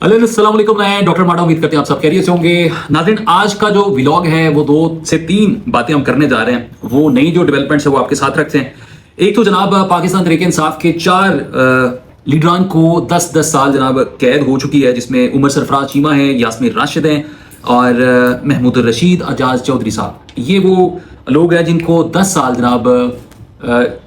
अस्सलाम वालेकुम, मैं डॉक्टर माडा। उम्मीद करते हैं आप सब खैरियत से होंगे। नाज़रीन, आज का जो व्लॉग है वो 2 से 3 बातें हम करने जा रहे हैं। वो नई जो डेवलपमेंट्स है वो आपके साथ रखते हैं। एक तो जनाब पाकिस्तान तहरीक इंसाफ के 4 लीडरान को 10-10 साल जनाब कैद हो चुकी है, जिसमें उमर सरफराज चीमा है, यास्मीन राशिद हैं और महमूद रशीद, एजाज चौधरी साहब। ये वो लोग हैं जिनको 10 साल जनाब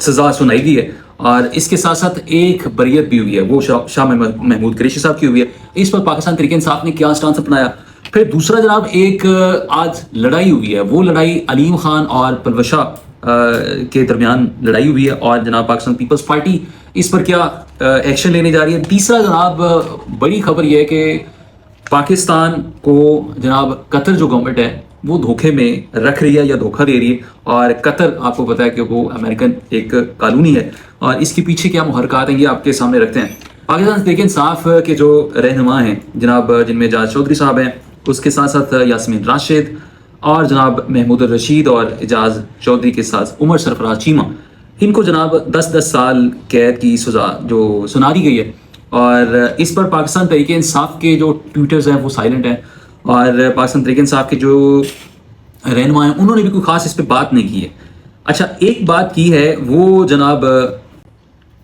सजा सुनाई गई है। और इसके साथ साथ एक बरियत भी हुई है, वो शाह महमूद कुरैशी साहब की हुई है। इस पर पाकिस्तान तहरीक इंसाफ ने क्या स्टांस अपनाया। फिर दूसरा जनाब एक आज लड़ाई हुई है, वो लड़ाई अलीम खान और पलवशा के दरमियान लड़ाई हुई है और जनाब पाकिस्तान पीपल्स पार्टी इस पर क्या एक्शन लेने जा रही है। तीसरा जनाब बड़ी खबर यह है कि पाकिस्तान को जनाब कतर जो गवर्नमेंट है वो धोखे में रख रही है या धोखा दे रही है। और कतर आपको पता है कि वो अमेरिकन एक कॉलोनी है और इसके पीछे क्या मुहरकात हैं ये आपके सामने रखते हैं। पाकिस्तान तहरीक इंसाफ के जो रहनुमा हैं जनाब, जिनमें एजाज चौधरी साहब हैं, उसके साथ साथ यास्मीन राशिद और जनाब महमूद रशीद और एजाज चौधरी के साथ उमर सरफराज चीमा, इनको जनाब 10-10 साल कैद की सजा जो सुना दी गई है। और इस पर पाकिस्तान तहरीक इंसाफ के जो ट्विटर्स हैं वो साइलेंट हैं और पाकिस्तान तहरीक इंसाफ के जो रहनुमा हैं उन्होंने भी कोई खास इस पर बात नहीं की है। अच्छा, एक बात की है वो जनाब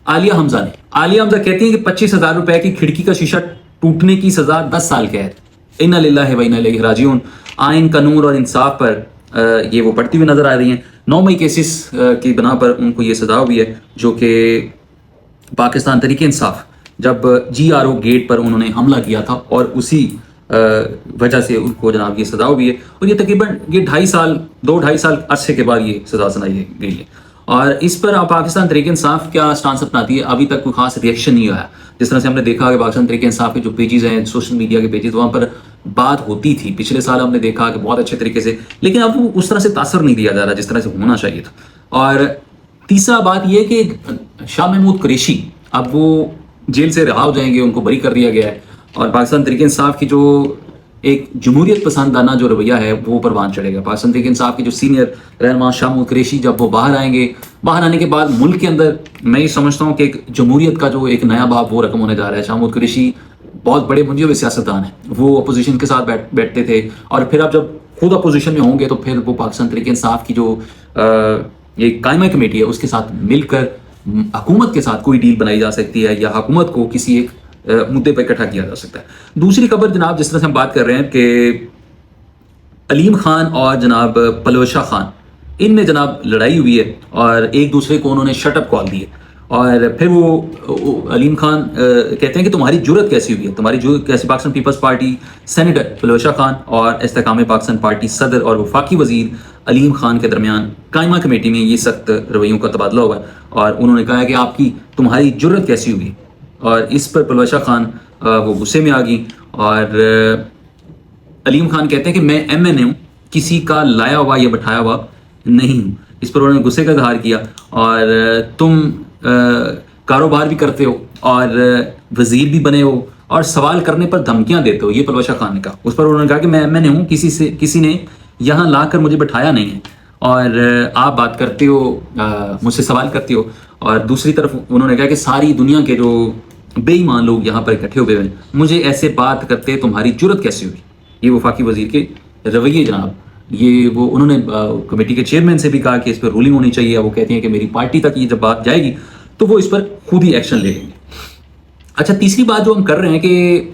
आलिया हमजा ने। आलिया हमजा कहती हैं कि 25,000 रुपए की खिड़की का शीशा टूटने की सजा 10 साल कैद। इन्ना लिल्लाहि व इन्ना इलैहि राजिऊन। आइन, कानून और इंसाफ पर ये वो पढ़ती हुई नजर आ रही हैं। 9 मई केसेस की बना पर उनको ये सजा हुई है, जो कि पाकिस्तान तहरीक इंसाफ जब GRO गेट पर उन्होंने हमला किया था और उसी वजह से उनको जनाब ये सजा हुई है। और ये तकरीबन 2-2.5 साल अरसे के बाद ये सजा सुनाई गई है। और इस पर पाकिस्तान तहरीक इंसाफ क्या स्टांस अपनाती है, अभी तक कोई खास रिएक्शन नहीं आया। जिस तरह से हमने देखा कि पाकिस्तान तहरीक इंसाफ के जो पेजेस हैं, सोशल मीडिया के पेजेस, वहाँ पर बात होती थी। पिछले साल हमने देखा कि बहुत अच्छे तरीके से, लेकिन अब वो उस तरह से तासर नहीं दिया जा रहा जिस तरह से होना चाहिए था। और तीसरा बात यह कि शाह महमूद कुरैशी अब वो जेल से रिहा हो जाएंगे, उनको बरी कर दिया गया है। और पाकिस्तान तहरीक इंसाफ की जो एक जमहूरियत पसंदाना जो रवैया है वो परवान चढ़ेगा। पाकिस्तान तहरीक इंसाफ के जो सीनियर रहनुमा शाह महमूद कुरैशी जब वो बाहर आएंगे, बाहर आने के बाद मुल्क के अंदर मैं ये समझता हूँ कि एक जमहूरियत का जो एक नया बाब वो रकम होने जा रहा है। शाह महमूद कुरैशी बहुत बड़े मुंजे हुए सियासतदान हैं, वो अपोजिशन के साथ बैठते थे और फिर अब जब खुद अपोजिशन में होंगे तो फिर वो पाकिस्तान तहरीक इंसाफ की जो ये कायमा कमेटी है उसके साथ मिलकर हुकूमत के साथ कोई डील बनाई जा सकती है या हुकूमत को किसी एक मुद्दे पर इकट्ठा किया जा सकता है। दूसरी खबर जनाब, जिस तरह से हम बात कर रहे हैं कि अलीम खान और जनाब पलवशा खान, इनमें जनाब लड़ाई हुई है और एक दूसरे को उन्होंने शटअप कॉल दी है। और फिर वो अलीम खान कहते हैं कि तुम्हारी जुर्रत कैसी हुई है, तुम्हारी जुर्रत कैसी। Pakistan Peoples Party senator Palwasha Khan और इस्तेकाम पाकिस्तान पार्टी सदर और वफाकी वजीर अलीम खान के दरमियान कायमा कमेटी में ये सख्त रवैयों का तबादला हुआ है और उन्होंने कहा है कि तुम्हारी जुर्रत कैसी हुई। और इस पर पलवशा खान वो गुस्से में आ गई और अलीम खान कहते हैं कि मैं MNA हूँ, किसी का लाया हुआ या बैठाया हुआ नहीं हूँ। इस पर उन्होंने गुस्से का इजहार किया और तुम कारोबार भी करते हो और वजीर भी बने हो और सवाल करने पर धमकियां देते हो, ये पलवशा खान ने कहा। उस पर उन्होंने कहा कि मैं MNA हूँ, किसी ने यहाँ ला कर मुझे बैठाया नहीं है और आप बात करते हो, मुझसे सवाल करते हो। और दूसरी तरफ उन्होंने कहा कि सारी दुनिया के जो बेईमान लोग यहाँ पर इकट्ठे हुए हैं, मुझे ऐसे बात करते तुम्हारी जुर्रत कैसे हुई। ये वफाकी वजीर के रवैये जनाब, ये वो उन्होंने कमेटी के चेयरमैन से भी कहा कि इस पर रूलिंग होनी चाहिए। वो कहती हैं कि मेरी पार्टी तक ये जब बात जाएगी तो वो इस पर खुद ही एक्शन ले लेंगे। अच्छा, तीसरी बात जो हम कर रहे हैं कि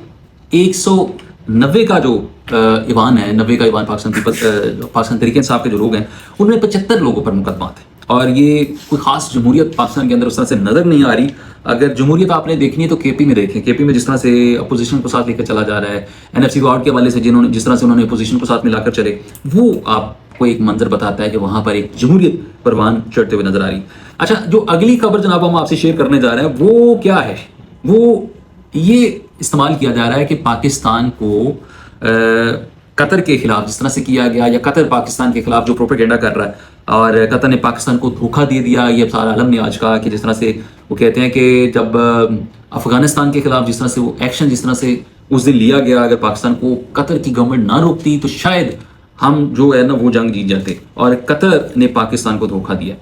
190 का जो ईवान है, 90 का ईवान पाकिस्तान तहरीक इंसाफ के जो लोग हैं उनमें 75 लोगों पर मुकदमा थे और ये कोई खास जमहूरियत पाकिस्तान के अंदर उस तरह से नजर नहीं आ रही। अगर जमहूरियत आपने देखनी है तो KP में देखें। KP में जिस तरह से अपोजिशन को साथ लेकर चला जा रहा है, NFC वार्ड के हवाले से जिस तरह से उन्होंने अपोजिशन को साथ मिलाकर चले, वो आपको एक मंजर बताता है कि वहां पर एक जमहूरियत परवान चढ़ते हुए नजर आ रही। अच्छा, जो अगली खबर जनाब हम आपसे शेयर करने जा रहे हैं वो क्या है, वो ये इस्तेमाल किया जा रहा है कि पाकिस्तान को कतर के खिलाफ जिस तरह से किया गया या कतर पाकिस्तान के खिलाफ जो प्रोपेगेंडा कर रहा है और कतर ने पाकिस्तान को धोखा दे दिया, ये सारा आलम ने आज कहा कि जिस तरह से वो कहते हैं कि जब अफगानिस्तान के खिलाफ जिस तरह से वो एक्शन जिस तरह से उस दिन लिया गया, अगर पाकिस्तान को कतर की गवर्नमेंट ना रोकती तो शायद हम जो है ना वो जंग जीत जाते। और कतर ने पाकिस्तान को धोखा दिया।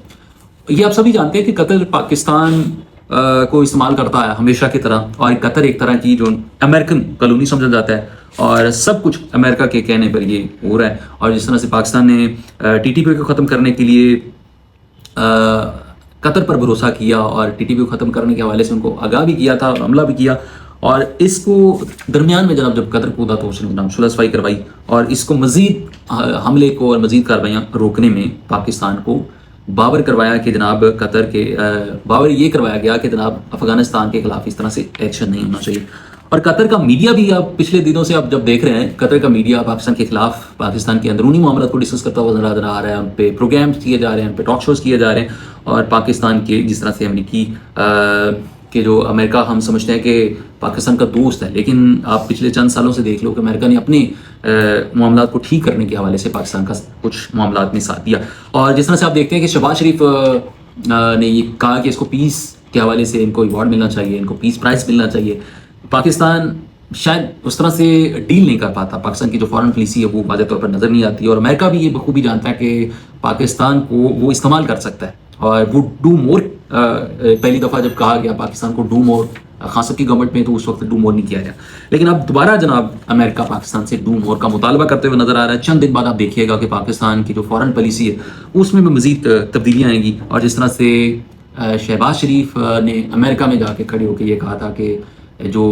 ये आप सभी जानते हैं कि कतर पाकिस्तान کو استعمال کرتا ہے ہمیشہ کی طرح, اور قطر ایک طرح کی جو امریکن کالونی سمجھا جاتا ہے, اور سب کچھ امریکہ کے کہنے پر یہ ہو رہا ہے. اور جس طرح سے پاکستان نے ٹی ٹی پی کو ختم کرنے کے لیے قطر پر بھروسہ کیا, اور ٹی ٹی پی کو ختم کرنے کے حوالے سے ان کو آگاہ بھی کیا تھا اور حملہ بھی کیا, اور اس کو درمیان میں جناب جب قطر کودا تو اس نے جناب شلہ صفائی کروائی, اور اس کو مزید حملے کو اور مزید کارروائیاں روکنے میں پاکستان کو باور کروایا کہ جناب قطر کے باور یہ کروایا گیا کہ جناب افغانستان کے خلاف اس طرح سے ایکشن نہیں ہونا چاہیے. اور قطر کا میڈیا بھی اب پچھلے دنوں سے اب جب دیکھ رہے ہیں, قطر کا میڈیا پاکستان کے خلاف پاکستان کے اندرونی معاملات کو ڈسکس کرتا ہوا نظر آ رہا ہے, ان پہ پروگرامز کیے جا رہے ہیں, ان پہ ٹاک شوز کیے جا رہے ہیں, اور پاکستان کے جس طرح سے امریکی کہ جو امریکہ ہم سمجھتے ہیں کہ پاکستان کا دوست ہے, لیکن آپ پچھلے چند سالوں سے دیکھ لو کہ امریکہ نے اپنے معاملات کو ٹھیک کرنے کے حوالے سے پاکستان کا کچھ معاملات میں ساتھ دیا. اور جس طرح سے آپ دیکھتے ہیں کہ شہباز شریف نے یہ کہا کہ اس کو پیس کے حوالے سے ان کو ایوارڈ ملنا چاہیے, ان کو پیس پرائز ملنا چاہیے. پاکستان شاید اس طرح سے ڈیل نہیں کر پاتا, پاکستان کی جو فارن پالیسی ہے وہ واضح طور پر نظر نہیں آتی, اور امریکہ بھی یہ بخوبی جانتا ہے کہ پاکستان کو وہ استعمال کر سکتا ہے, اور وہ ڈو مور پہلی دفعہ جب کہا گیا پاکستان کو ڈو مور خان صاحب کی گورنمنٹ میں, تو اس وقت ڈو مور نہیں کیا گیا, لیکن اب دوبارہ جناب امریکہ پاکستان سے ڈو مور کا مطالبہ کرتے ہوئے نظر آ رہا ہے. چند دن بعد آپ دیکھیے گا کہ پاکستان کی جو فارن پالیسی ہے اس میں بھی مزید تبدیلیاں آئیں گی. اور جس طرح سے شہباز شریف نے امریکہ میں جا کے کھڑے ہو کے یہ کہا تھا کہ جو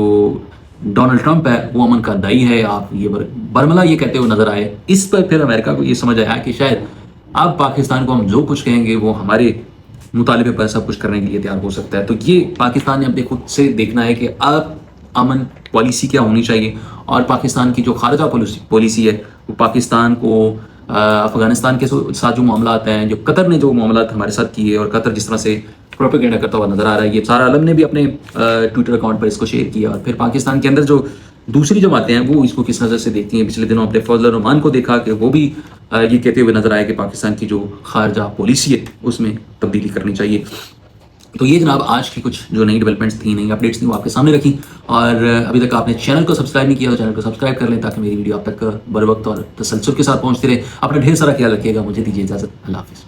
ڈونلڈ ٹرمپ ہے وہ امن کا دائی ہے, آپ یہ برملا یہ کہتے ہوئے نظر آئے. اس پر پھر امریکہ کو یہ سمجھ آیا کہ شاید اب پاکستان کو ہم جو کچھ کہیں گے وہ ہمارے مطالبے پر سب کچھ کرنے کے لیے تیار ہو سکتا ہے. تو یہ پاکستان نے اپنے خود سے دیکھنا ہے کہ اب امن پالیسی کیا ہونی چاہیے, اور پاکستان کی جو خارجہ پالیسی ہے وہ پاکستان کو افغانستان کے ساتھ جو معاملات ہیں, جو قطر نے جو معاملات ہمارے ساتھ کیے, اور قطر جس طرح سے پروپیگنڈا کرتا ہوا نظر آ رہا ہے, یہ سارا عالم نے بھی اپنے ٹویٹر اکاؤنٹ پر اس کو شیئر کیا. اور پھر پاکستان کے اندر جو دوسری جماعتیں ہیں وہ اس کو کس نظر سے دیکھتی ہیں. پچھلے دنوں اپنے فضل الرحمان کو دیکھا کہ وہ بھی یہ کہتے ہوئے نظر آئے کہ پاکستان کی جو خارجہ پالیسی ہے اس میں تبدیلی کرنی چاہیے. تو یہ جناب آج کی کچھ جو نئی ڈیولپمنٹس تھیں, نئی اپڈیٹس تھیں, وہ آپ کے سامنے رکھی. اور ابھی تک آپ نے چینل کو سبسکرائب نہیں کیا تو چینل کو سبسکرائب کر لیں تاکہ میری ویڈیو آپ تک بر وقت اور تسلسل کے ساتھ پہنچتی رہے. اپنا ڈھیر سارا خیال رکھیے گا. مجھے دیجیے اجازت. اللہ حافظ.